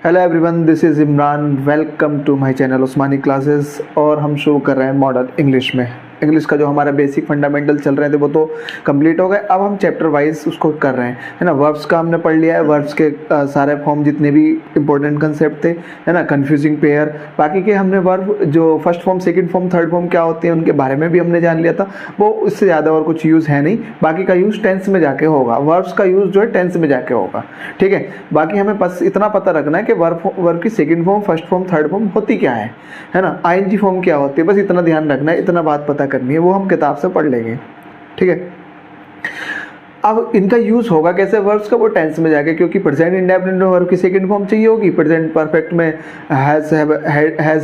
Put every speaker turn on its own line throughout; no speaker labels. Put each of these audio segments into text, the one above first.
Hello everyone, this is Imran. Welcome to my channel Usmani classes. और हम शुरू कर रहे हैं मॉडल इंग्लिश में। इंग्लिश का जो हमारा बेसिक फंडामेंटल चल रहे थे वो तो कंप्लीट हो गए। अब हम चैप्टर वाइज उसको कर रहे हैं, है ना। वर्ब्स का हमने पढ़ लिया है, वर्ब्स के सारे फॉर्म जितने भी इंपॉर्टेंट कंसेप्ट थे, है ना। कन्फ्यूजिंग पेयर, बाकी के हमने वर्ब जो first form, second form, third form क्या होते हैं उनके बारे में भी हमने जान लिया था। वो इससे ज़्यादा और कुछ यूज़ है नहीं। बाकी का यूज़ टेंस में जाके होगा, वर्ब्स का यूज़ जो है टेंस में जाके होगा, ठीक है। बाकी हमें बस इतना पता रखना है कि वर्ब की second form, first form, third form होती क्या है ना। आईएनजी फॉर्म क्या होती है, बस इतना ध्यान रखना है, इतना बात पता करनी है, वो हम किताब से पढ़ लेंगे, ठीक है। अब इनका यूज़ होगा कैसे वर्ब्स का, वो टेंस में जाके, क्योंकि प्रेजेंट इंडेफिनिट में वर्ब की सेकंड फॉर्म चाहिए होगी, प्रेजेंट परफेक्ट में हैज़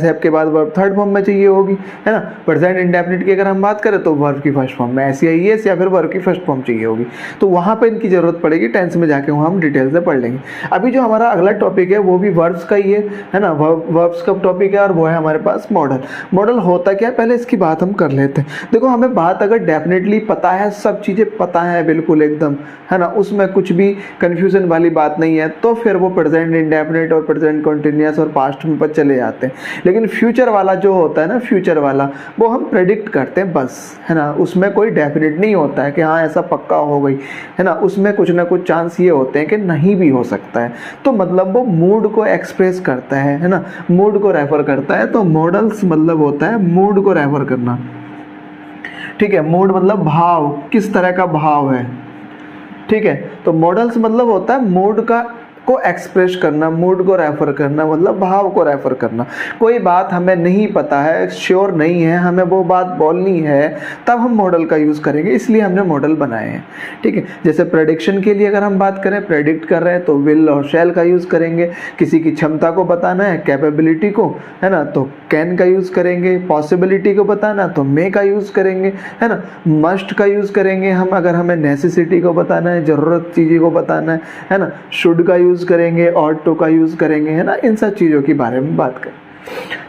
हैव के बाद वर्ब थर्ड फॉर्म में चाहिए होगी, है ना। प्रेजेंट इंडेफिनिट की अगर हम बात करें तो वर्ब की फर्स्ट फॉर्म में एस या फिर वर्ब की फर्स्ट फॉर्म चाहिए होगी, तो वहाँ पर इनकी ज़रूरत पड़ेगी टेंस में जाके, वहाँ हम डिटेल से पढ़ लेंगे। अभी जो हमारा अगला टॉपिक है वो भी वर्ब्स का ही है ना। वर्ब्स का टॉपिक है और वो है हमारे पास मॉडल। मॉडल होता क्या है, पहले इसकी बात हम कर लेते हैं। देखो, हमें बात अगर डेफिनेटली पता है, सब चीज़ें पता है बिल्कुल एकदम, है ना, उसमें कुछ भी कंफ्यूजन वाली बात नहीं है, तो फिर वो प्रेजेंट इंडेफिनिट और प्रेजेंट कंटिन्यूअस और पास्ट में पर चले जाते हैं। लेकिन फ्यूचर वाला जो होता है ना, फ्यूचर वाला वो हम प्रेडिक्ट करते हैं बस, है ना। उसमें कोई डेफिनेट नहीं होता है कि हाँ ऐसा पक्का हो गई, है ना। उसमें कुछ ना कुछ चांस ये होते हैं कि नहीं भी हो सकता है। तो मतलब वो मूड को एक्सप्रेस करता है ना, मूड को रेफर करता है। तो मॉडल्स मतलब होता है मूड को रेफर करना, ठीक है। मूड मतलब भाव, किस तरह का भाव है, ठीक है। तो मॉडल्स मतलब होता है मूड को एक्सप्रेस करना, मूड को रेफर करना, मतलब भाव को रेफर करना। कोई बात हमें नहीं पता है, श्योर नहीं है, हमें वो बात बोलनी है, तब हम मॉडल का यूज़ करेंगे, इसलिए हमने मॉडल बनाए हैं, ठीक है। जैसे प्रेडिक्शन के लिए अगर हम बात करें, प्रेडिक्ट कर रहे हैं तो विल और शैल का यूज़ करेंगे। किसी की क्षमता को बताना है, कैपेबिलिटी को, है ना, तो कैन का यूज़ करेंगे। पॉसिबिलिटी को बताना तो मे का यूज़ करेंगे, है ना। मस्ट का यूज़ करेंगे हम अगर हमें नेसेसिटी को बताना है, ज़रूरत चीज़ों को बताना है ना। शुड का यूज़ करेंगे, और टू का यूज़ करेंगे, है ना। इन सब चीज़ों के बारे में बात करें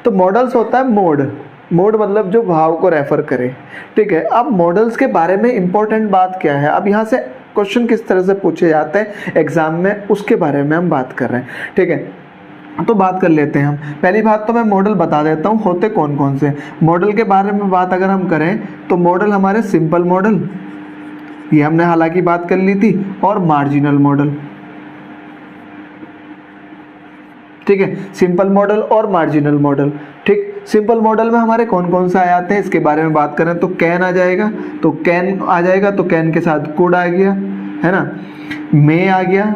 तो मॉडल्स होता है मोड। मोड मतलब जो भाव को रेफर करे, ठीक है। अब मॉडल्स के बारे में इंपॉर्टेंट बात क्या है, अब यहाँ से क्वेश्चन किस तरह से पूछे जाते हैं एग्जाम में, उसके बारे में हम बात कर रहे हैं, ठीक है। तो बात कर लेते हैं हम। पहली बात तो मैं मॉडल बता देता हूँ होते कौन कौन से। मॉडल के बारे में बात अगर हम करें तो मॉडल हमारे सिंपल मॉडल, ये हमने हालांकि बात कर ली थी, और मार्जिनल मॉडल, ठीक है। सिंपल मॉडल और मार्जिनल मॉडल, ठीक। सिंपल मॉडल में हमारे कौन कौन से आ जाते हैं इसके बारे में बात करें तो कैन आ जाएगा, तो कैन आ जाएगा, तो कैन के साथ कुड आ गया, है ना। मे आ गया,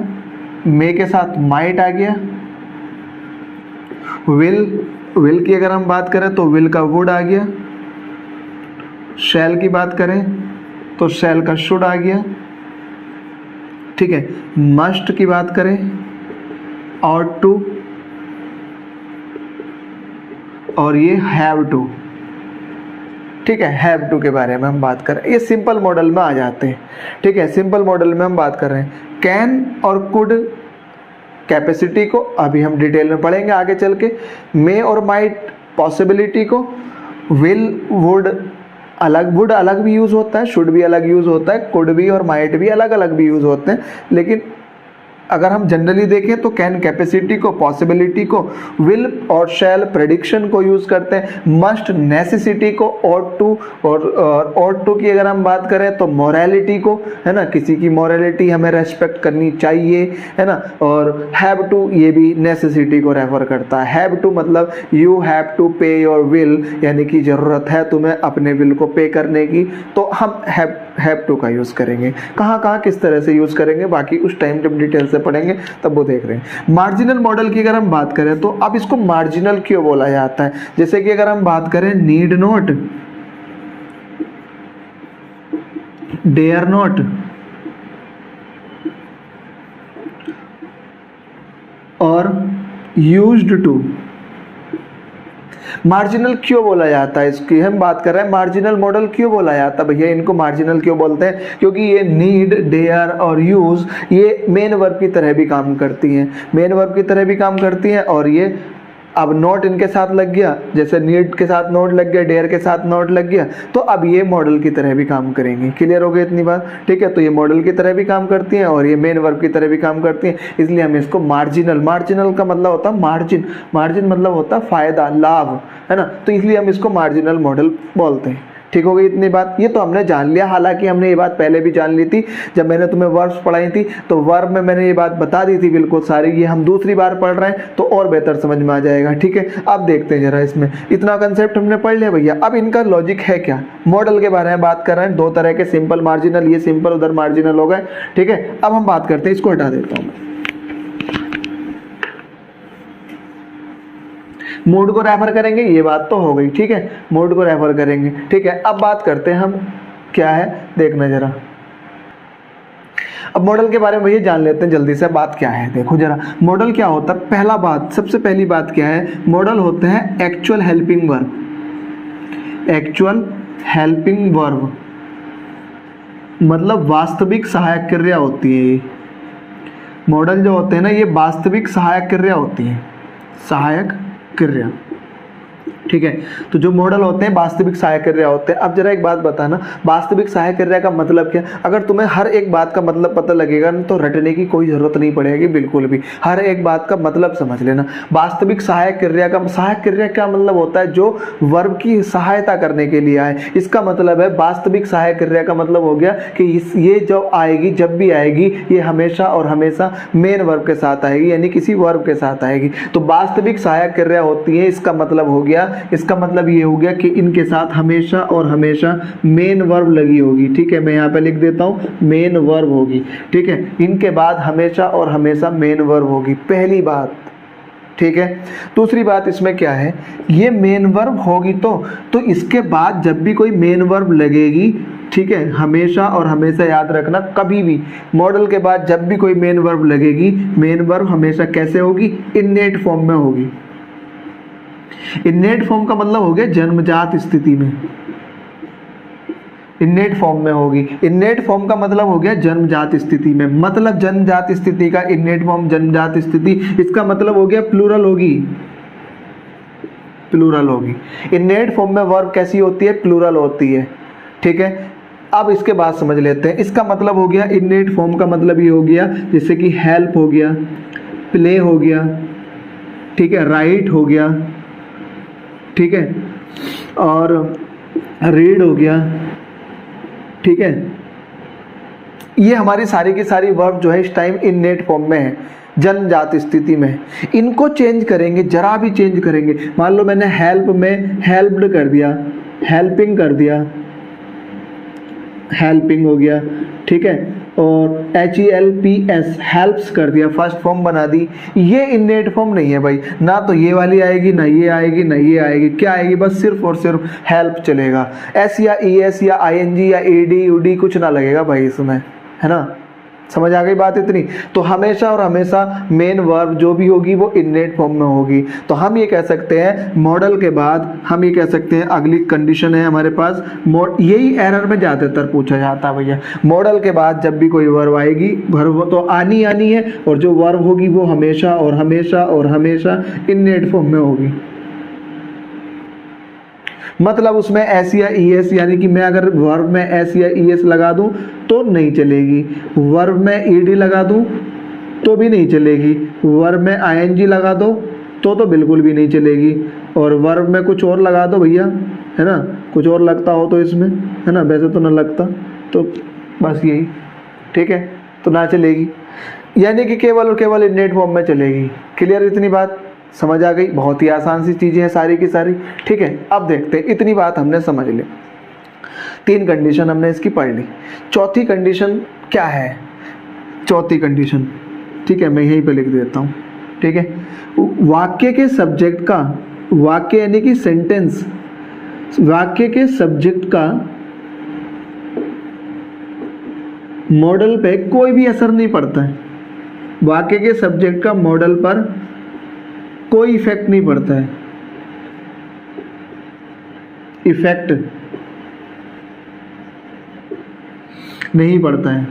मे के साथ माइट आ गया। विल की अगर हम बात करें तो विल का वुड आ गया। शैल की बात करें तो शैल का शुड आ गया, ठीक है। मस्ट की बात करें और टू, और ये हैव टू, ठीक है। हैव टू के बारे में हम बात कर रहे हैं, ये सिंपल मॉडल में आ जाते हैं, ठीक है। सिंपल मॉडल में हम बात कर रहे हैं कैन और कुड, कैपेसिटी को अभी हम डिटेल में पढ़ेंगे आगे चल के। मे और माइट पॉसिबिलिटी को। विल वुड अलग भी यूज़ होता है, शुड भी अलग यूज़ होता है, कुड भी और माइट भी अलग अलग भी यूज़ होते हैं। लेकिन अगर हम जनरली देखें तो कैन कैपेसिटी को, पॉसिबिलिटी को, विल और शैल प्रेडिक्शन को यूज़ करते हैं, मस्ट नेसेसिटी को, और टू की अगर हम बात करें तो मोरालिटी को, है ना, किसी की मोरालिटी हमें रेस्पेक्ट करनी चाहिए, है ना। और हैव टू ये भी नेसेसिटी को रेफर करता है। हैव टू मतलब यू हैव टू पे योर विल, यानी कि ज़रूरत है तुम्हें अपने विल को पे करने की, तो हम हैव टू का यूज़ करेंगे। कहाँ कहाँ किस तरह से यूज़ करेंगे बाकी उस टाइम जब डिटेल से पढ़ेंगे तब वो देख रहे हैं। मार्जिनल मॉडल की अगर हम बात करें तो अब इसको मार्जिनल क्यों बोला जाता है, जैसे कि अगर हम बात करें नीड नॉट, डेयर नॉट, और यूज्ड टू। मार्जिनल क्यों बोला जाता है, इसकी हम बात कर रहे हैं। मार्जिनल मॉडल क्यों बोला जाता है भैया, इनको मार्जिनल क्यों बोलते हैं, क्योंकि ये नीड, डेयर और यूज ये मेन वर्ब की तरह भी काम करती हैं, मेन वर्ब की तरह भी काम करती हैं, और ये अब नॉट इनके साथ लग गया, जैसे नीड के साथ नॉट लग गया, डेयर के साथ नॉट लग गया, तो अब ये मॉडल की तरह भी काम करेंगी। क्लियर हो गई इतनी बात? ठीक है, तो ये मॉडल की तरह भी काम करती हैं और ये मेन वर्ब की तरह भी काम करती हैं, इसलिए हम इसको मार्जिनल, मार्जिनल का मतलब होता है मार्जिन, मार्जिन मतलब होता है फायदा, लाभ, है ना, तो इसलिए हम इसको मार्जिनल मॉडल बोलते हैं। ठीक हो गई इतनी बात? ये तो हमने जान लिया, हालांकि हमने ये बात पहले भी जान ली थी जब मैंने तुम्हें वर्ब्स पढ़ाई थी, तो वर्ब में मैंने ये बात बता दी थी बिल्कुल सारी, ये हम दूसरी बार पढ़ रहे हैं तो और बेहतर समझ में आ जाएगा। ठीक है, अब देखते हैं जरा इसमें, इतना कंसेप्ट हमने पढ़ लिया भैया, अब इनका लॉजिक है क्या, मॉडल के बारे में बात कर रहे हैं, दो तरह के, सिंपल मार्जिनल, ये सिंपल उधर मार्जिनल हो गए। ठीक है, अब हम बात करते हैं, इसको हटा देता हूँ, मोड को रेफर करेंगे, ये बात तो हो गई। ठीक है, मोड को रेफर करेंगे। ठीक है, अब बात करते हैं हम क्या है, देखना जरा, अब मॉडल के बारे में भैया जान लेते हैं जल्दी से, बात क्या है देखो जरा, मॉडल क्या होता है, पहला बात, सबसे पहली बात क्या है, मॉडल होते हैं actual helping verb, actual helping verb मतलब वास्तविक सहायक क्रिया होती है। मॉडल जो होते हैं ना, ये वास्तविक सहायक क्रिया होती है, सहायक क्रिया। ठीक है, तो जो मॉडल होते हैं वास्तविक सहायक क्रिया होते हैं। अब जरा एक बात बताना, वास्तविक सहायक क्रिया का मतलब क्या? अगर तुम्हें हर एक बात का मतलब पता लगेगा ना तो रटने की कोई जरूरत नहीं पड़ेगी बिल्कुल भी, हर एक बात का मतलब समझ लेना। वास्तविक सहायक क्रिया का, सहायक क्रिया क्या मतलब होता है, जो वर्ब की सहायता करने के लिए आए, इसका मतलब है वास्तविक सहायक क्रिया का मतलब हो गया कि ये जो आएगी, जब भी आएगी, ये हमेशा और हमेशा मेन वर्ब के साथ आएगी, यानी किसी वर्ब के साथ आएगी, तो वास्तविक सहायक क्रिया होती है। इसका मतलब हो गया, इसका मतलब ये हो गया कि इनके साथ हमेशा और हमेशा मेन वर्ब लगी होगी। ठीक है, मैं यहाँ पे लिख देता हूँ मेन वर्ब होगी। ठीक है, इनके बाद हमेशा और हमेशा मेन वर्ब होगी, पहली बात। ठीक है, दूसरी बात इसमें क्या है, ये मेन वर्ब होगी तो इसके बाद जब भी कोई मेन वर्ब लगेगी, ठीक है, हमेशा और हमेशा याद रखना, कभी भी मॉडल के बाद जब भी कोई मेन वर्ब लगेगी, मेन वर्ब हमेशा कैसे होगी, इनेट फॉर्म में होगी। इनेट फॉर्म का मतलब हो गया जन्मजात स्थिति में, इनेट फॉर्म में होगी। इनेट फॉर्म का मतलब हो गया जन्मजात स्थिति में, मतलब जन्मजात स्थिति का इनेट फॉर्म, जन्मजात स्थिति, इसका मतलब हो गया प्लूरल होगी, प्लूरल होगी। इनेट फॉर्म में वर्ब कैसी होती है, प्लूरल होती है। ठीक है, अब इसके बाद समझ लेते हैं, इसका मतलब हो गया इनेट फॉर्म का मतलब ये हो गया, जैसे कि हेल्प हो गया, प्ले हो गया, ठीक है, राइट हो गया, ठीक है, और रीड हो गया। ठीक है, ये हमारी सारी की सारी वर्ब जो है इस टाइम इनेट फॉर्म में है, जन्मजात स्थिति में। इनको चेंज करेंगे, जरा भी चेंज करेंगे, मान लो मैंने हेल्प में हेल्प्ड कर दिया, हेल्पिंग कर दिया, हेल्पिंग हो गया। ठीक है, और HELPS हेल्प्स कर दिया, फर्स्ट फॉर्म बना दी, ये इनेट फॉर्म नहीं है भाई, ना तो ये वाली आएगी, ना ये आएगी, ना ये आएगी, क्या आएगी, बस सिर्फ और सिर्फ हेल्प चलेगा। S या ES या ING या AD UD कुछ ना लगेगा भाई इसमें, है ना, समझ आ गई बात इतनी? तो हमेशा और हमेशा मेन वर्ब जो भी होगी वो इनेट फॉर्म में होगी। तो हम ये कह सकते हैं मॉडल के बाद, हम ये कह सकते हैं अगली कंडीशन है हमारे पास, यही एरर में ज़्यादातर पूछा जाता है भैया, मॉडल के बाद जब भी कोई वर्ब आएगी, वर्ब तो आनी आनी है, और जो वर्ब होगी वो हमेशा और हमेशा और हमेशा इनेट फॉर्म में होगी। मतलब उसमें S या ES, यानी कि मैं अगर वर्ब में S या ES लगा दूं तो नहीं चलेगी, वर्ब में ED लगा दूं तो भी नहीं चलेगी, वर्ब में ING लगा दो तो बिल्कुल भी नहीं चलेगी, और वर्ब में कुछ और लगा दो भैया, है ना, कुछ और लगता हो तो इसमें, है ना, वैसे तो ना लगता, तो बस यही। ठीक है, तो ना चलेगी, यानी कि केवल और केवल इनेट फॉर्म में चलेगी। क्लियर इतनी बात? समझ आ गई? बहुत ही आसान सी चीज़ें हैं सारी की सारी। ठीक है, अब देखते हैं, इतनी बात हमने समझ ली, 3 कंडीशन हमने इसकी पढ़ ली। चौथी कंडीशन क्या है, चौथी कंडीशन, ठीक है, मैं यहीं पे लिख देता हूँ। ठीक है, वाक्य के सब्जेक्ट का, वाक्य यानी कि सेंटेंस, वाक्य के सब्जेक्ट का मॉडल पे कोई भी असर नहीं पड़ता है, वाक्य के सब्जेक्ट का मॉडल पर कोई इफेक्ट नहीं पड़ता है, इफेक्ट नहीं पड़ता है।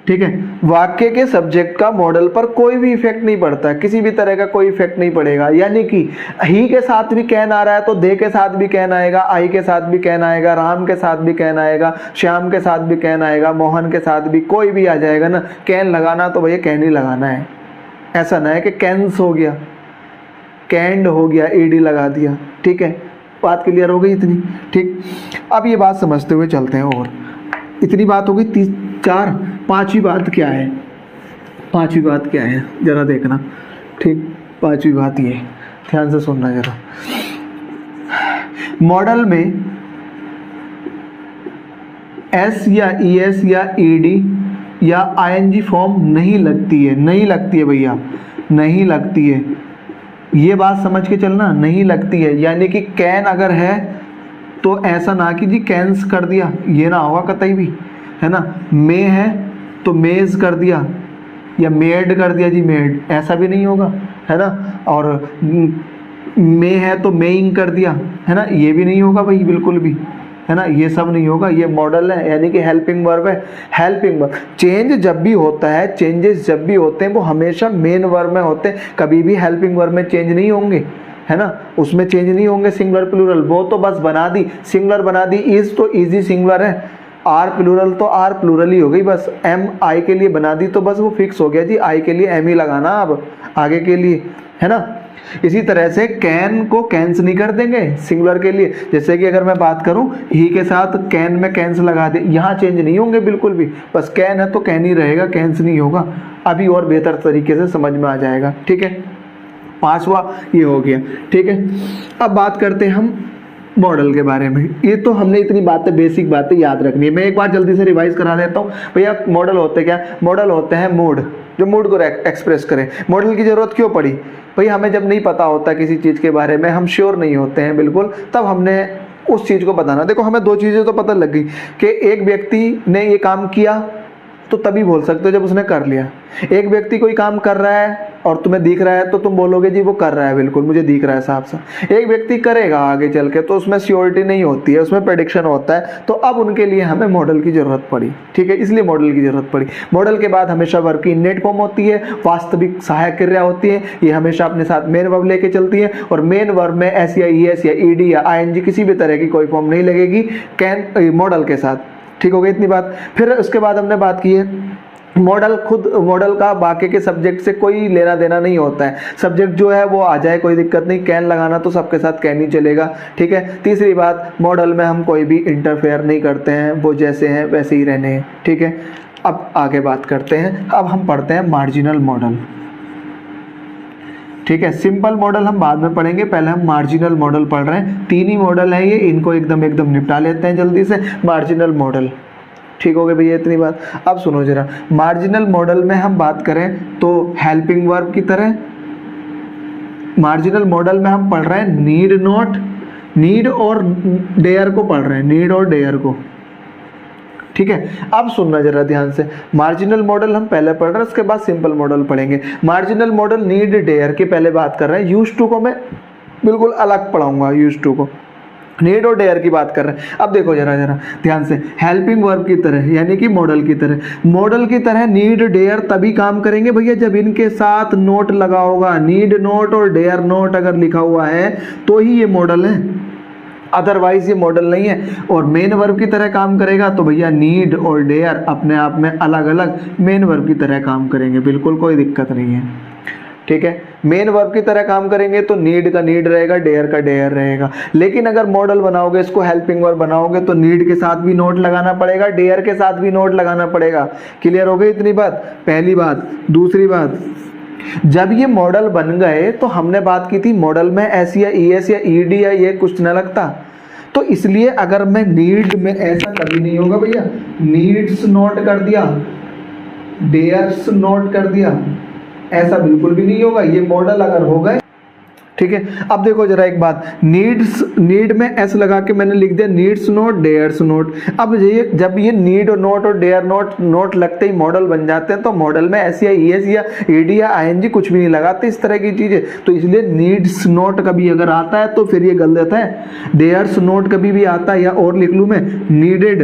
ठीक है, वाक्य के सब्जेक्ट का मॉडल पर कोई भी इफेक्ट नहीं पड़ता, किसी भी तरह का कोई इफेक्ट नहीं पड़ेगा। यानी कि ही के साथ भी कैन आ रहा है तो दे के साथ भी कैन आएगा, आई के साथ भी कैन आएगा, राम के साथ भी कैन आएगा, श्याम के साथ भी कैन आएगा, मोहन के साथ भी, कोई भी आ जाएगा ना। कैन लगाना तो भैया कैन ही लगाना है, ऐसा ना है कि कैंस हो गया, कैंड हो गया, ईडी लगा दिया। ठीक है, बात क्लियर हो गई इतनी। ठीक, अब ये बात समझते हुए चलते हैं। और इतनी बात हो गई, 4, 5वीं बात क्या है? 5वीं बात क्या है जरा देखना। ठीक, 5वीं बात ये, ध्यान से सुनना जरा। मॉडल में एस या ईएस या ईडी या आईएनजी फॉर्म नहीं लगती है, नहीं लगती है भैया, नहीं लगती है। ये बात समझ के चलना, नहीं लगती है। यानी कि कैन अगर है तो ऐसा ना कि जी कैंस कर दिया, ये ना होगा कतई भी, है ना। मे है तो मेज कर दिया या मेड कर दिया जी मेड, ऐसा भी नहीं होगा, है ना। और मे है तो मेइंग कर दिया, है ना, ये भी नहीं होगा भाई बिल्कुल भी, है ना। ये सब नहीं होगा, ये मॉडल है, यानी कि हेल्पिंग वर्ब है। हेल्पिंग वर्ब चेंज जब भी होता है, चेंजेस जब भी होते हैं वो हमेशा मेन वर्ब में होते हैं, कभी भी हेल्पिंग वर्ब में चेंज नहीं होंगे, है ना। उसमें चेंज नहीं होंगे सिंगुलर प्लूरल, वो तो बस बना दी, सिंगुलर बना दी। इज तो इजी सिंगुलर है, आर प्लूरल तो आर प्लूरल ही हो गई बस। एम आई के लिए बना दी तो बस वो फिक्स हो गया जी, आई के लिए एम ही लगाना अब आगे के लिए, है ना। इसी तरह से कैन को कैंस नहीं कर देंगे सिंगुलर के लिए। जैसे कि अगर मैं बात करूं ही के साथ कैन में कैंस लगा दे, यहाँ चेंज नहीं होंगे बिल्कुल भी, बस कैन है तो कैन ही रहेगा, कैंस नहीं होगा। अभी और बेहतर तरीके से समझ में आ जाएगा। ठीक है, 5वां ये हो गया। ठीक है, अब बात करते हैं हम मॉडल के बारे में। ये तो हमने इतनी बातें, बेसिक बातें याद रखनी है। मैं एक बार जल्दी से रिवाइज करा देता हूँ भैया। मॉडल होते क्या? मॉडल होते हैं मूड, जो मूड को एक्सप्रेस करें। मॉडल की जरूरत क्यों पड़ी भाई? हमें जब नहीं पता होता किसी चीज़ के बारे में, हम श्योर नहीं होते हैं बिल्कुल, तब हमने उस चीज़ को बताना। देखो हमें 2 चीज़ें तो पता लग गई कि एक व्यक्ति ने ये काम किया तो तभी बोल सकते हो जब उसने कर लिया। एक व्यक्ति कोई काम कर रहा है और तुम्हें दिख रहा है तो तुम बोलोगे जी वो कर रहा है, बिल्कुल मुझे दिख रहा है साफ साफ। एक व्यक्ति करेगा आगे चल के तो उसमें श्योरिटी नहीं होती है, उसमें प्रेडिक्शन होता है। तो अब उनके लिए हमें मॉडल की जरूरत पड़ी। ठीक है, इसलिए मॉडल की जरूरत पड़ी। मॉडल के बाद हमेशा वर्ब की इननेट फॉर्म होती है, वास्तविक सहायक क्रिया होती है, ये हमेशा अपने साथ मेन वर्ब लेके चलती है। और मेन वर्ब में एस या ईएस या ईडी या आईएनजी किसी भी तरह की कोई फॉर्म नहीं लगेगी कैन मॉडल के साथ। ठीक हो गई इतनी बात। फिर उसके बाद हमने बात की है मॉडल, खुद मॉडल का बाकी के सब्जेक्ट से कोई लेना देना नहीं होता है। सब्जेक्ट जो है वो आ जाए कोई दिक्कत नहीं, कैन लगाना तो सबके साथ कैन ही चलेगा। ठीक है, तीसरी बात, मॉडल में हम कोई भी इंटरफेयर नहीं करते हैं, वो जैसे हैं वैसे ही रहने हैं। ठीक है, अब आगे बात करते हैं। अब हम पढ़ते हैं मार्जिनल मॉडल। ठीक है, सिंपल मॉडल हम बाद में पढ़ेंगे, पहले हम मार्जिनल मॉडल पढ़ रहे हैं। 3 ही मॉडल है ये, इनको एकदम निपटा लेते हैं जल्दी से। मार्जिनल मॉडल, ठीक हो गए भैया इतनी बात। अब सुनो जरा, मार्जिनल मॉडल में हम बात करें तो हेल्पिंग वर्ब की तरह मार्जिनल मॉडल में हम पढ़ रहे हैं नीड नॉट, नीड और डेयर को पढ़ रहे हैं, नीड और डेयर को। ठीक है, अब सुनना जरा ध्यान से। मार्जिनल मॉडल हम पहले पढ़ रहे हैं, उसके बाद सिंपल मॉडल पढ़ेंगे। मार्जिनल मॉडल नीड डेयर की पहले बात कर रहे हैं। यूज टू को मैं बिल्कुल अलग पढ़ाऊंगा, यूज टू को। नीड और डेयर की बात कर रहे हैं। अब देखो जरा ध्यान से, हेल्पिंग वर्ब की तरह यानी कि मॉडल की तरह, मॉडल की तरह नीड डेयर तभी काम करेंगे भैया जब इनके साथ नोट लगा होगा। नीड नोट और डेयर नोट अगर लिखा हुआ है तो ही ये मॉडल है, अदरवाइज ये मॉडल नहीं है। और मेन वर्ब की तरह काम करेगा तो भैया नीड और डेयर अपने आप में अलग अलग मेन वर्ब की तरह काम करेंगे, बिल्कुल कोई दिक्कत नहीं है। ठीक है, मेन वर्ब की तरह काम करेंगे तो नीड का नीड रहेगा, डेयर का डेयर रहेगा। लेकिन अगर मॉडल बनाओगे, इसको हेल्पिंग वर्ब बनाओगे तो नीड के साथ भी नोट लगाना पड़ेगा, डेयर के साथ भी नोट लगाना पड़ेगा। क्लियर हो गई इतनी बात? पहली बात। दूसरी बात, जब ये मॉडल बन गए तो हमने बात की थी मॉडल में एस या ईएस या ईडी या ये कुछ न लगता। तो इसलिए अगर मैं नीड में, ऐसा कभी नहीं होगा भैया, नीड्स नोट कर दिया, डेयर्स नोट कर दिया, ऐसा बिल्कुल भी नहीं होगा। ये मॉडल अगर हो गए, ठीक है। अब देखो जरा एक बात, नीड्स, नीड में एस लगा के मैंने लिख दिया नीड्स नोट डेयर्स नोट। अब ये जब ये नीड और नोट और डेयर नोट लगते ही मॉडल बन जाते हैं तो मॉडल में एस या ईएस या ईडी या आईएनजी कुछ भी नहीं लगाते, इस तरह की चीजें। तो इसलिए नीड्स नोट कभी अगर आता है तो फिर ये गलत है। डेयर्स नोट कभी भी आता है, या और लिख लूं मैं नीडेड,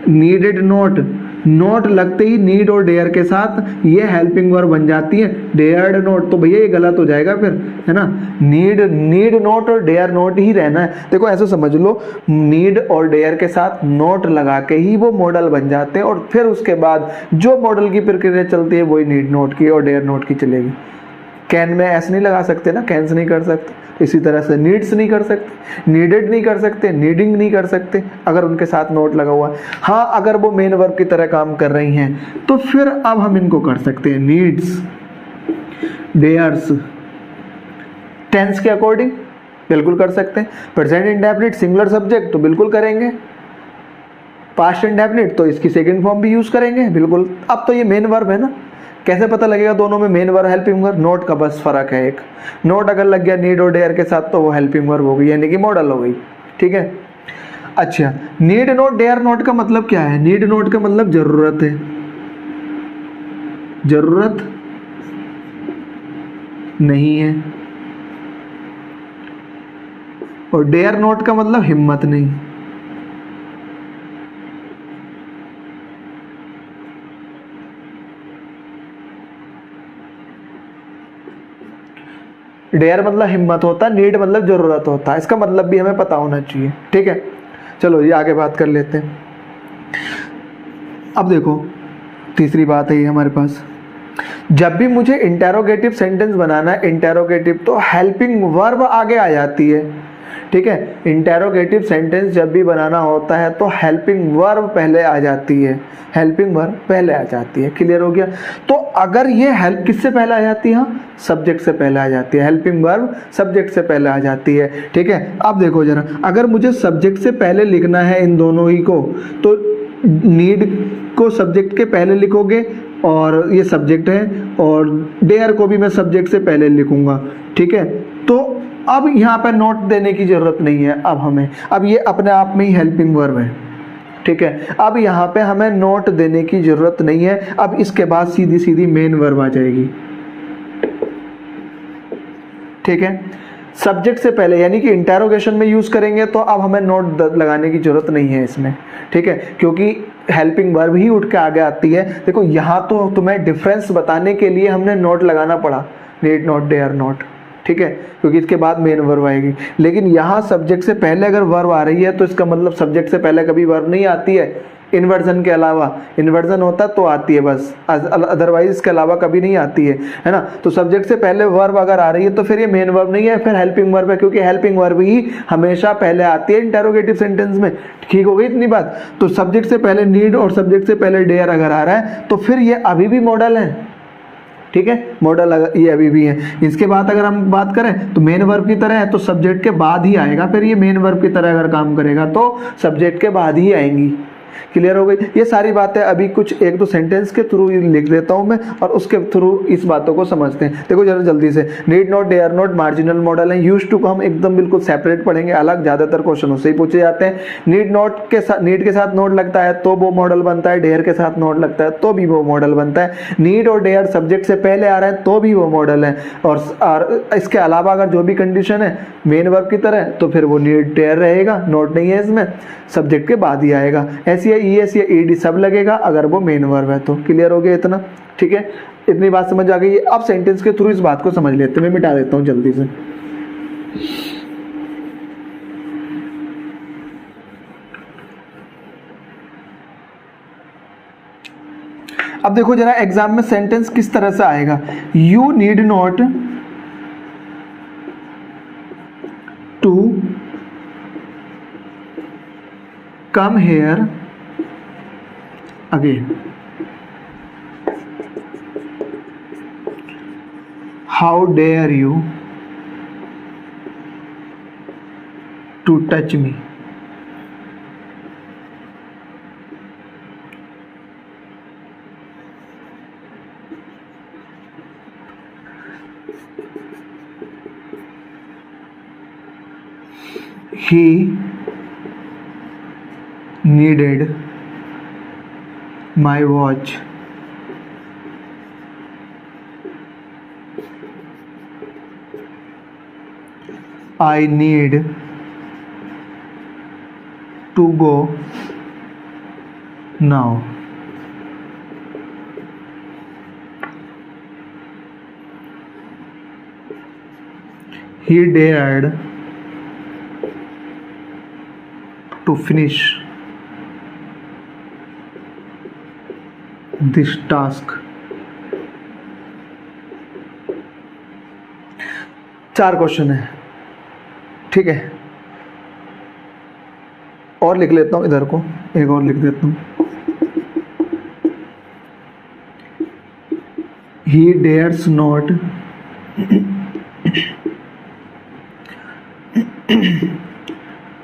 नीडेड नोट, नोट लगते ही नीड और डेयर के साथ ये हेल्पिंग वर्ब बन जाती है, डेयर्ड नोट, तो भैया ये गलत हो जाएगा फिर, है ना। नीड नोट और डेयर नोट ही रहना है। देखो ऐसे समझ लो, नीड और डेयर के साथ नोट लगा के ही वो मॉडल बन जाते हैं, और फिर उसके बाद जो मॉडल की प्रक्रिया चलती है वही नीड नोट की और डेयर नोट की चलेगी। कैन में ऐसे नहीं लगा सकते ना, कैंस नहीं कर सकते, इसी तरह से नीड्स नहीं कर सकते, नीडेड नहीं कर सकते, नीडिंग नहीं कर सकते अगर उनके साथ नोट लगा हुआ है। हाँ, अगर वो मेन वर्ब की तरह काम कर रही हैं तो फिर अब हम इनको कर सकते हैं, नीड्स, डेयर्स, टेंस के अकॉर्डिंग बिल्कुल कर सकते हैं। प्रेजेंट इंडेफिनिट सिंगुलर सब्जेक्ट तो बिल्कुल करेंगे, पास्ट इंडेफिनिट तो इसकी सेकंड फॉर्म भी यूज करेंगे बिल्कुल। अब तो ये मेन वर्ब है ना, कैसे पता लगेगा दोनों में main verb helping verb? Note का बस फर्क है, एक नोट अगर लग गया नीड और डेयर के साथ तो वो हेल्पिंग वर्ब हो गई, यानी कि मॉडल हो गई, ठीक है। अच्छा, नीड नोट डेयर नोट का मतलब क्या है? नीड नोट का मतलब जरूरत है, जरूरत नहीं है, और डेयर नोट का मतलब हिम्मत नहीं। डेयर मतलब हिम्मत होता है, नीड मतलब जरूरत होता है, इसका मतलब भी हमें पता होना चाहिए, ठीक है। चलो ये आगे बात कर लेते हैं। अब देखो तीसरी बात है ये हमारे पास, जब भी मुझे इंटेरोगेटिव सेंटेंस बनाना है, इंटेरोगेटिव तो हेल्पिंग वर्ब आगे आ जाती है, ठीक है। इंटेरोगेटिव सेंटेंस जब भी बनाना होता है तो हेल्पिंग वर्ब पहले आ जाती है, हेल्पिंग वर्ब पहले आ जाती है, क्लियर हो गया। तो अगर ये हेल्प किससे पहले आ जाती है? सब्जेक्ट से पहले आ जाती है, हेल्पिंग वर्ब सब्जेक्ट से पहले आ जाती है, ठीक है। अब देखो जरा, अगर मुझे सब्जेक्ट से पहले लिखना है इन दोनों ही को, तो नीड को सब्जेक्ट के पहले लिखोगे और ये सब्जेक्ट है, और डेयर को भी मैं सब्जेक्ट से पहले लिखूंगा, ठीक है। तो अब यहाँ पर नोट देने की जरूरत नहीं है अब हमें, अब ये अपने आप में ही हेल्पिंग वर्ब है, ठीक है। अब यहाँ पे हमें नोट देने की जरूरत नहीं है, अब इसके बाद सीधी सीधी मेन वर्ब आ जाएगी, ठीक है। सब्जेक्ट से पहले यानी कि इंटेरोगेशन में यूज करेंगे तो अब हमें नोट लगाने की जरूरत नहीं है इसमें, ठीक है, क्योंकि हेल्पिंग वर्ब ही उठ के आगे आती है। देखो यहाँ तो तुम्हें डिफरेंस बताने के लिए हमने नोट लगाना पड़ा, नीड नोट डेयर नोट, ठीक है, क्योंकि इसके बाद मेन वर्ब आएगी। लेकिन यहाँ सब्जेक्ट से पहले अगर वर्ब आ रही है तो इसका मतलब सब्जेक्ट से पहले कभी वर्ब नहीं आती है, इन्वर्जन के अलावा। इन्वर्जन होता तो आती है बस, अदरवाइज इसके अलावा कभी नहीं आती है ना। तो सब्जेक्ट से पहले वर्ब अगर आ रही है तो फिर ये मेन वर्ब नहीं है, फिर हेल्पिंग वर्ब है, क्योंकि हेल्पिंग वर्ब ही हमेशा पहले आती है इंटेरोगेटिव सेंटेंस में, ठीक हो गई इतनी बात। तो सब्जेक्ट से पहले नीड और सब्जेक्ट से पहले डेयर अगर आ रहा है तो फिर ये अभी भी मॉडल है, ठीक है, मॉडल ये अभी भी है। इसके बाद अगर हम बात करें तो मेन वर्ब की तरह है तो सब्जेक्ट के बाद ही आएगा, फिर ये मेन वर्ब की तरह अगर काम करेगा तो सब्जेक्ट के बाद ही आएंगी, क्लियर हो गई। ये सारी बातें अभी कुछ एक दो सेंटेंस के थ्रू लिख देता हूं मैं और उसके थ्रू इस बातों को समझते हैं। देखो जरा जल्दी से, need not dare not marginal modal है, यूज टू को हम एकदम बिल्कुल सेपरेट पढ़ेंगे अलग, ज्यादातर क्वेश्चन उससे ही पूछे जाते हैं। नीड के साथ नोट लगता है तो वो मॉडल बनता है, डेयर के साथ नोट लगता है तो भी वो मॉडल बनता है। नीड और डेयर सब्जेक्ट से पहले आ रहा है तो भी वो मॉडल है, और इसके अलावा अगर जो भी कंडीशन है मेन वर्ब की तरह तो फिर वो नीड डेयर रहेगा, नोट नहीं है इसमें, सब्जेक्ट के बाद ही आएगा। ऐसी ईएस या ईडी सब लगेगा अगर वो मेन वर्ब है तो, क्लियर हो गया इतना, ठीक है। इतनी बात समझ आ गई है। अब सेंटेंस के थ्रू इस बात को समझ लेते हैं, मैं मिटा देता हूं जल्दी से। अब देखो जरा एग्जाम में सेंटेंस किस तरह से आएगा, you need not to come here again, how dare you to touch me, he needed my watch, I need to go now, he dared to finish this task। 4 question है, ठीक है। और लिख लेता हूं इधर को, एक और लिख देता हूं। He dares not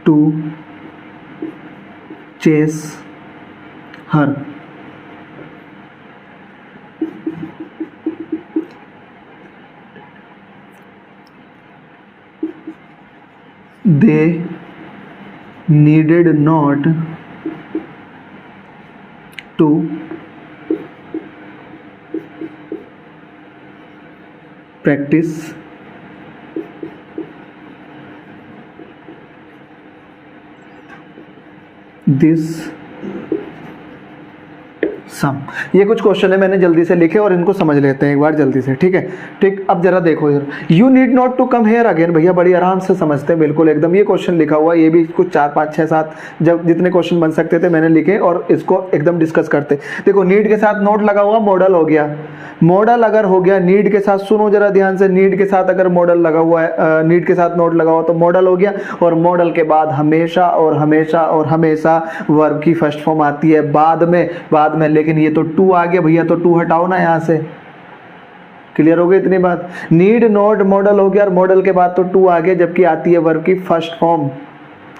to chase her। They needed not to practice this सम। ये कुछ क्वेश्चन है, मैंने जल्दी से लिखे और इनको समझ लेते हैं एक बार जल्दी से, ठीक है। ठीक, अब जरा देखो इधर, you need not to come here again. भैया बड़ी आराम से समझते हैं, बिल्कुल एकदम। ये क्वेश्चन लिखा हुआ, ये भी कुछ 4 5 6 7 जब जितने क्वेश्चन बन सकते थे मैंने लिखे और इसको एकदम डिस्कस करते। देखो नीड के साथ नोट लगा हुआ, मॉडल हो गया। मॉडल अगर हो गया नीड के साथ, सुनो जरा ध्यान से, नीड के साथ अगर मॉडल लगा हुआ है, नीड के साथ नोट लगा हुआ तो मॉडल हो गया। और मॉडल के बाद हमेशा और हमेशा और हमेशा वर्ब की फर्स्ट फॉर्म आती है बाद में। लेकिन ये तो टू आ गया भैया, तो टू हटाओ ना यहाँ से। क्लियर हो गई इतनी बात। नीड नॉट मॉडल हो गया और मॉडल के बाद तो टू आ गया, जबकि आती है वर्ब की फर्स्ट फॉर्म।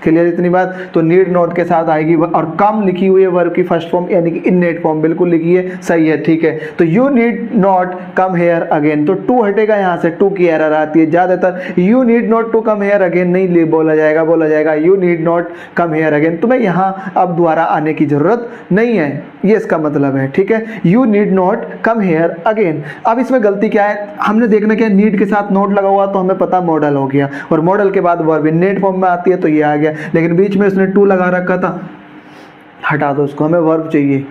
क्लियर इतनी बात। तो नीड नॉट के साथ आएगी और कम लिखी हुई है वर्ब की फर्स्ट फॉर्म, यानी कि इननेट फॉर्म बिल्कुल लिखी है, सही है, ठीक है। तो you need not come here again, तो टू हटेगा यहाँ से, टू की एरर आती है ज्यादातर। You need not to come here again नहीं बोला जाएगा you need not come here again. तुम्हें यहाँ अब दोबारा आने की जरूरत नहीं है, ये इसका मतलब है, ठीक है। You need not come here again. अब इसमें गलती क्या है, हमने देखना क्या, नीड के साथ नोट लगा हुआ तो हमें पता मॉडल हो गया, और मॉडल के बाद वर्ब इननेट फॉर्म में आती है तो ये आ गया। लेकिन बीच में उसने टू लगा रखा था, हटा दो उसको, हमें वर्ब चाहिए,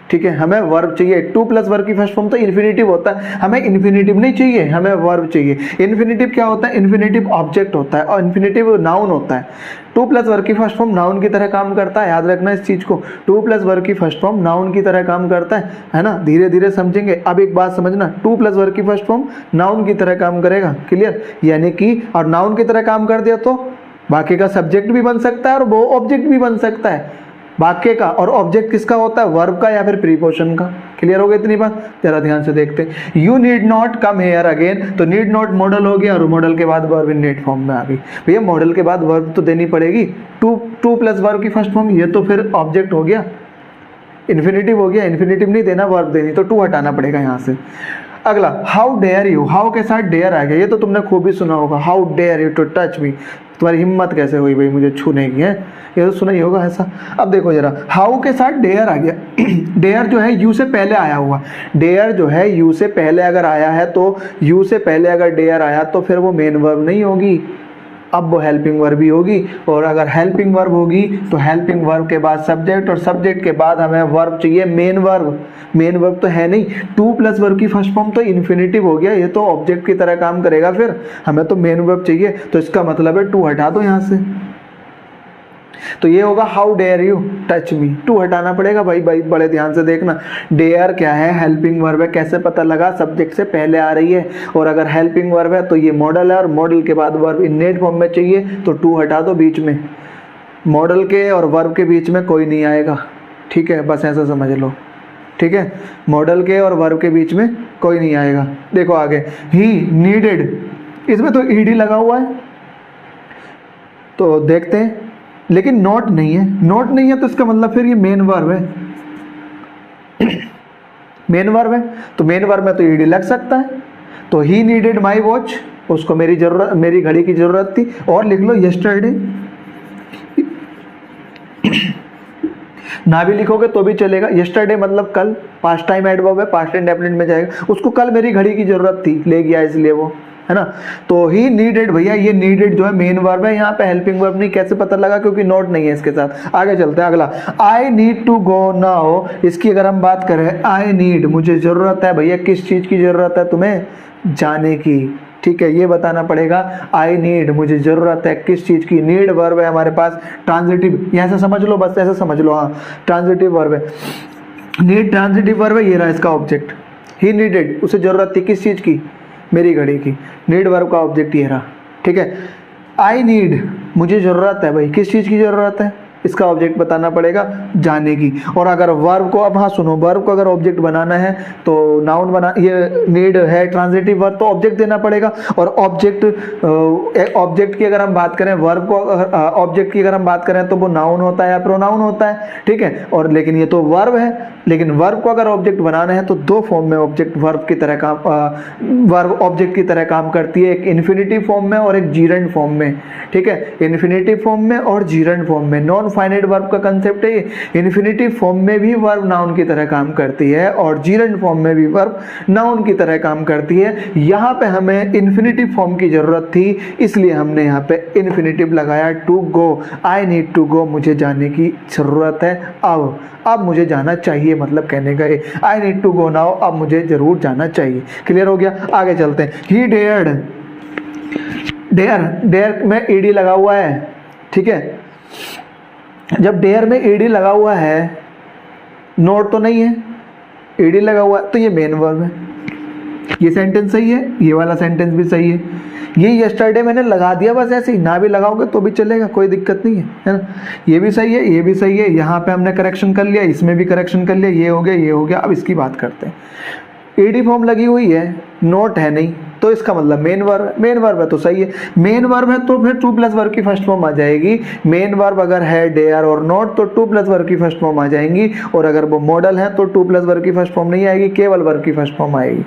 ठीक है। हमें वर्ब चाहिए। टू प्लस वर्ब की फर्स्ट फॉर्म तो इन्फिनेटिव होता है, हमें इन्फिनेटिव नहीं चाहिए, हमें वर्ब चाहिए। इन्फिनेटिव क्या होता है, इन्फिनेटिव ऑब्जेक्ट होता है और इन्फिनेटिव नाउन होता है। टू प्लस वर्ब की फर्स्ट फॉर्म नाउन की तरह काम करता है, याद रखना इस चीज को। टू प्लस वर्ब की फर्स्ट फॉर्म नाउन की तरह काम करता है ना। धीरे धीरे समझेंगे। अब एक बात समझना, टू प्लस वर्ब की फर्स्ट फॉर्म नाउन की तरह काम करेगा, क्लियर। यानी कि और नाउन की तरह काम कर दिया तो वाक्य का सब्जेक्ट भी बन सकता है और वो ऑब्जेक्ट भी बन सकता है वाक्य का। और ऑब्जेक्ट किसका होता है, वर्ब का या फिर प्रीपोजिशन का। क्लियर हो गई इतनी बात। जरा ध्यान से देखते हैं। You need not come here again, तो नीड नॉट मॉडल हो गया और मॉडल के बाद वर्ब इननेट फॉर्म में आ गई। भैया मॉडल के बाद वर्ब तो देनी पड़ेगी, टू प्लस वर्ब की फर्स्ट फॉर्म, ये तो फिर ऑब्जेक्ट हो गया, इन्फिनेटिव हो गया। इन्फिनेटिव नहीं देना, वर्ब देनी, तो टू हटाना पड़ेगा यहाँ से। अगला, हाउ डेयर यू, हाउ के साथ डेयर आ गया, ये तो तुमने खूब ही सुना होगा। How dare you to touch me, तुम्हारी हिम्मत कैसे हुई भाई मुझे छूने की, है, ये तो सुना ही होगा ऐसा। अब देखो जरा, हाउ के साथ डेयर आ गया। डेयर जो है यू से पहले आया हुआ, डेयर जो है यू से पहले अगर आया है, तो यू से पहले अगर डेयर आया तो फिर वो मेन वर्ब नहीं होगी, अब वो हेल्पिंग वर्ब ही होगी। और अगर हेल्पिंग वर्ब होगी तो हेल्पिंग वर्ब के बाद सब्जेक्ट, और सब्जेक्ट के बाद हमें वर्ब चाहिए मेन वर्ब। मेन वर्ब तो है नहीं, टू प्लस वर्ब की फर्स्ट फॉर्म तो इन्फिनेटिव हो गया, ये तो ऑब्जेक्ट की तरह काम करेगा, फिर हमें तो मेन वर्ब चाहिए। तो इसका मतलब है टू हटा दो यहाँ से, तो ये होगा how dare you touch me. To हटाना पड़ेगा भाई, बड़े ध्यान से देखना। डेयर क्या है, हेल्पिंग वर्ब है, कैसे पता लगा, सब्जेक्ट से पहले आ रही है। और अगर हेल्पिंग वर्ब है तो ये मॉडल है, और मॉडल के बाद वर्ब इननेट फॉर्म में चाहिए, तो टू हटा दो बीच में। मॉडल के और वर्ब के बीच में कोई नहीं आएगा, ठीक है, बस ऐसा समझ लो, ठीक है। मॉडल के और वर्ब के बीच में कोई नहीं आएगा। देखो आगे, ही नीडेड, इसमें तो ईडी लगा हुआ है, तो देखते हैं। लेकिन नॉट नहीं है, नॉट नहीं है तो इसका मतलब फिर ये मेन वर्ब है। मेन वर्ब है तो मेन वर्ब में तो ईडी लग सकता है। तो ही नीडेड माई वॉच, उसको मेरी घड़ी की जरूरत थी। और लिख लो यस्टरडे, ना भी लिखोगे तो भी चलेगा। यस्टरडे मतलब कल, पास्ट टाइम एडवर्ब है, पास्ट इंडेफिनिट में जाएगा। उसको कल मेरी घड़ी की जरूरत थी, ले गया इसलिए वो, है ना। तो ही नीडेड, भैया ये नीडेड जो है मेन वर्ब है, यहाँ पे हेल्पिंग वर्ब नहीं। कैसे पता लगा, क्योंकि नोट नहीं है इसके साथ। आगे चलते हैं। अगला, I need to go now, इसकी अगर हम बात करें, आई नीड मुझे जरूरत है, भैया किस चीज की जरूरत है तुम्हें, जाने की। ठीक है, ये बताना पड़ेगा। आई नीड, मुझे ज़रूरत है किस चीज़ की। नीड वर्ब है हमारे पास, ट्रांजिटिव, यहाँ से समझ लो, बस ऐसे समझ लो, हाँ ट्रांजिटिव वर्ब है। नीड ट्रांजिटिव वर्ब है, ये रहा इसका ऑब्जेक्ट। ही नीडेड, उसे ज़रूरत थी किस चीज़ की, मेरी घड़ी की। नीड वर्ब का ऑब्जेक्ट ये रहा, ठीक है। आई नीड, मुझे ज़रूरत है भाई, किस चीज़ की ज़रूरत है, इसका ऑब्जेक्ट बताना पड़ेगा जाने की। और अगर वर्ब को, अब हाँ सुनो, वर्ब को अगर ऑब्जेक्ट बनाना है तो नाउन बना, ये नीड है ट्रांजिटिव वर्ब, तो ऑब्जेक्ट देना पड़ेगा। और ऑब्जेक्ट की अगर हम बात करें, वर्ब को ऑब्जेक्ट की अगर हम बात करें तो वो नाउन होता है या प्रोनाउन होता है, ठीक है। और लेकिन ये तो वर्ब है, लेकिन वर्ब को अगर ऑब्जेक्ट बनाना है तो दो फॉर्म में ऑब्जेक्ट वर्ब की तरह काम, वर्ब ऑब्जेक्ट की तरह काम करती है, एक इन्फिनिटिव फॉर्म में और एक जीरेंड फॉर्म में, ठीक है। इन्फिनिटिव फॉर्म में और जीरेंड फॉर्म में। नॉन फाइनाइट वर्ब का कंसेप्ट है, इन्फिनिटिव फॉर्म में भी वर्ब नाउन की तरह काम करती है और जीरेंड फॉर्म में भी वर्ब नाउन की तरह काम करती है। यहाँ पे हमें इन्फिनिटिव फॉर्म की जरूरत थी, इसलिए हमने यहाँ पे इन्फिनिटिव लगाया, to go. I need to go, मुझे जाने की जरूरत है अब मुझे जाना चाहिए, मतलब कहने का I need to go now, अब मुझे जरूर जाना चाहिए। क्लियर हो गया, आगे चलते हैं। ही डेयर्ड, डेयर में ईडी लगा हुआ है, ठीक है। जब डेयर में ईडी लगा हुआ है, नोट तो नहीं है, ईडी लगा हुआ है, तो ये मेन वर्ब है। ये सेंटेंस सही है, ये वाला सेंटेंस भी सही है। ये यस्टरडे मैंने लगा दिया बस ऐसे ही, ना भी लगाओगे तो भी चलेगा, कोई दिक्कत नहीं है ना। ये भी सही है, ये भी सही है। यहाँ पे हमने करेक्शन कर लिया, इसमें भी करेक्शन कर लिया, ये हो गया, ये हो गया। अब इसकी बात करते हैं। ईडी फॉर्म लगी हुई है, नोट है नहीं, तो इसका मतलब मेन वर्ब, मेन वर्ब है तो सही है। मेन वर्ब है तो फिर टू प्लस वर्ब की फर्स्ट फॉर्म आ जाएगी। मेन वर्ब अगर है डेयर और नोट तो टू प्लस वर्ब की फर्स्ट फॉर्म आ जाएंगी। और अगर वो मॉडल है तो टू प्लस वर्ब की फर्स्ट फॉर्म नहीं आएगी, केवल वर्ब की फर्स्ट फॉर्म आएगी,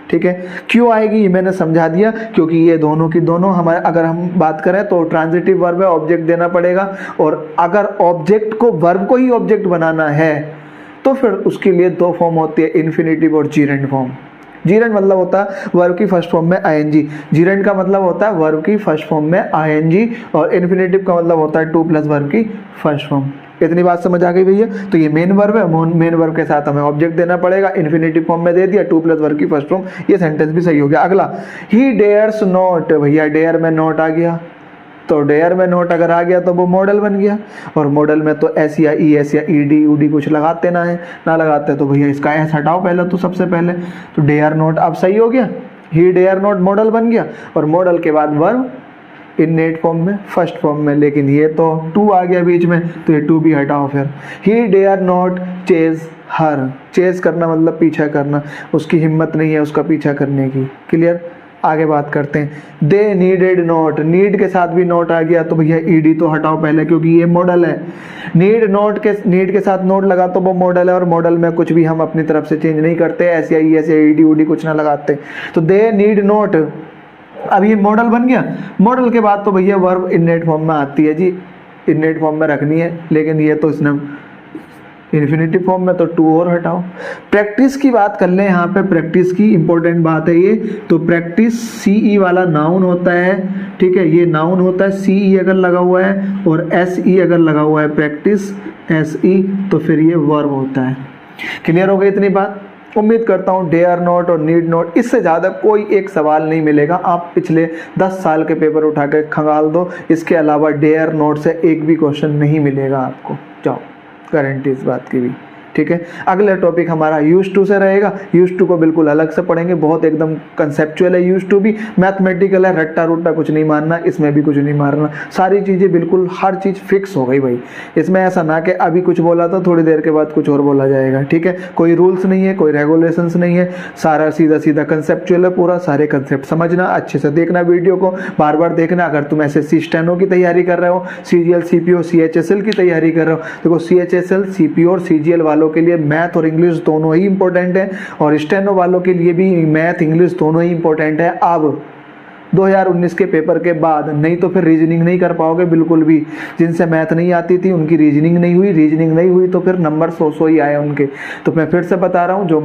ठीक है। क्यों आएगी ये मैंने समझा दिया, क्योंकि ये दोनों की दोनों हमारे, अगर हम बात करें तो ट्रांजिटिव वर्ब है, ऑब्जेक्ट देना पड़ेगा। और अगर ऑब्जेक्ट को, वर्ब को ही ऑब्जेक्ट बनाना है तो फिर उसके लिए दो फॉर्म होती है, इन्फिनिटिव और जीरेंड फॉर्म। जीरेंड मतलब होता है वर्ब की फर्स्ट फॉर्म में आईएनजी, जीरेंड का मतलब होता है वर्ब की फर्स्ट फॉर्म में आईएनजी, और इन्फिनिटिव का मतलब होता है टू प्लस वर्ब की फर्स्ट फॉर्म। इतनी बात समझ आ गई भैया। तो ये मेन वर्ब है, मेन वर्ब के साथ हमें ऑब्जेक्ट देना पड़ेगा, इन्फिनिटिव फॉर्म में दे दिया, टू प्लस वर्ब की फर्स्ट फॉर्म। ये सेंटेंस भी सही हो गया। अगला, ही डेयर्स नॉट, भैया डेयर में नॉट आ गया, तो डेयर में नोट अगर आ गया तो वो मॉडल बन गया। और मॉडल में तो एस या ईडी ऊडी कुछ लगाते ना है, ना लगाते तो भैया इसका एस हटाओ पहले, तो सबसे पहले तो डेयर नोट अब सही हो गया। ही डेयर नोट मॉडल बन गया, और मॉडल के बाद वर्ब इननेट फॉर्म में, फर्स्ट फॉर्म में। लेकिन ये तो टू आ गया बीच में, तो ये टू भी हटाओ फिर। He dare not chase her, chase करना मतलब पीछा करना, उसकी हिम्मत नहीं है उसका पीछा करने की। क्लियर, आगे बात करते हैं। दे नीडेड नोट, नीड के साथ भी नोट आ गया तो भैया ईडी तो हटाओ पहले, क्योंकि ये मॉडल है। नीड के साथ नोट लगा तो वो मॉडल है, और मॉडल में कुछ भी हम अपनी तरफ से चेंज नहीं करते, ऐसे या ईडी उडी कुछ ना लगाते। तो दे नीड नोट, अब ये मॉडल बन गया। मॉडल के बाद तो भैया वर्ब इननेट फॉर्म में आती है जी, इननेट फॉर्म में रखनी है, लेकिन ये तो इसने इन्फिनिटिव फॉर्म में, तो टू और हटाओ। प्रैक्टिस की बात कर ले, यहाँ पे प्रैक्टिस की इंपॉर्टेंट बात है ये। तो प्रैक्टिस सीई वाला नाउन होता है, ठीक है, ये नाउन होता है। सीई अगर लगा हुआ है और एसई अगर लगा हुआ है, प्रैक्टिस एसई, तो फिर ये वर्ब होता है। क्लियर हो गई इतनी बात। उम्मीद करता हूँ डेयर नॉट और नीड नॉट, इससे ज़्यादा कोई एक सवाल नहीं मिलेगा। आप पिछले 10 साल के पेपर उठा के खंगाल दो, इसके अलावा डेयर नॉट से एक भी क्वेश्चन नहीं मिलेगा आपको। जाओ, गारंटी इस बात की भी, ठीक है। अगला टॉपिक हमारा यूज टू से रहेगा। यूज टू को बिल्कुल अलग से पढ़ेंगे, बहुत एकदम कंसेप्चुअल है यूज टू भी, मैथमेटिकल है, रट्टा रुट्टा कुछ नहीं मारना, इसमें भी कुछ नहीं मारना, सारी चीज़ें बिल्कुल हर चीज़ फिक्स हो गई भाई। इसमें ऐसा ना कि अभी कुछ बोला तो थोड़ी देर के बाद कुछ और बोला जाएगा, ठीक है। कोई रूल्स नहीं है, कोई रेगुलेशंस नहीं है, सारा सीधा सीधा कंसेप्चुअल है पूरा। सारे कंसेप्ट समझना, अच्छे से देखना वीडियो को, बार बार देखना। अगर तुम एसएससी स्टेनो की तैयारी कर रहे हो, सीजीएल सीपीओ सीएचएसएल की तैयारी कर रहे हो, देखो सीएचएसएल सीपीओ और सीजीएल वालों के लिए मैथ और इंग्लिश दोनों ही इंपॉर्टेंट है, और स्टेनो वालों के लिए भी मैथ इंग्लिश दोनों ही इंपॉर्टेंट है। अब 2019 के पेपर के बाद, नहीं तो फिर रीजनिंग नहीं कर पाओगे बिल्कुल भी। जिनसे मैथ नहीं आती थी उनकी रीजनिंग नहीं हुई, रीजनिंग नहीं हुई तो फिर नंबर 100 ही आए उनके। तो मैं फिर से बता रहा हूँ, जो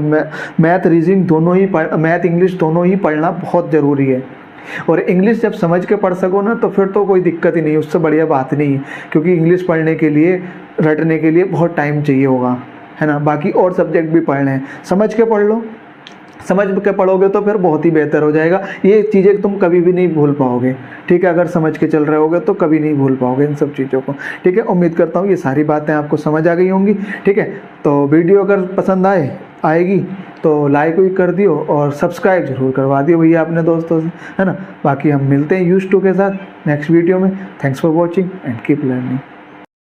मैथ रीजनिंग दोनों ही, मैथ इंग्लिश दोनों ही पढ़ना बहुत ज़रूरी है। और इंग्लिश जब समझ के पढ़ सको ना, तो फिर तो कोई दिक्कत ही नहीं, उससे बढ़िया बात नहीं है। क्योंकि इंग्लिश पढ़ने के लिए, रटने के लिए बहुत टाइम चाहिए होगा, है ना। बाकी और सब्जेक्ट भी पढ़ने हैं, समझ के पढ़ लो, समझ के पढ़ोगे तो फिर बहुत ही बेहतर हो जाएगा। ये चीज़ें तुम कभी भी नहीं भूल पाओगे, ठीक है। अगर समझ के चल रहे होगे तो कभी नहीं भूल पाओगे इन सब चीज़ों को, ठीक है। उम्मीद करता हूँ ये सारी बातें आपको समझ आ गई होंगी, ठीक है। तो वीडियो अगर पसंद आएगी तो लाइक भी कर दियो और सब्सक्राइब जरूर करवा दियो भैया अपने दोस्तों से, है ना। बाकी हम मिलते हैं यूज टू के साथ नेक्स्ट वीडियो में। Thanks for watching and keep learning.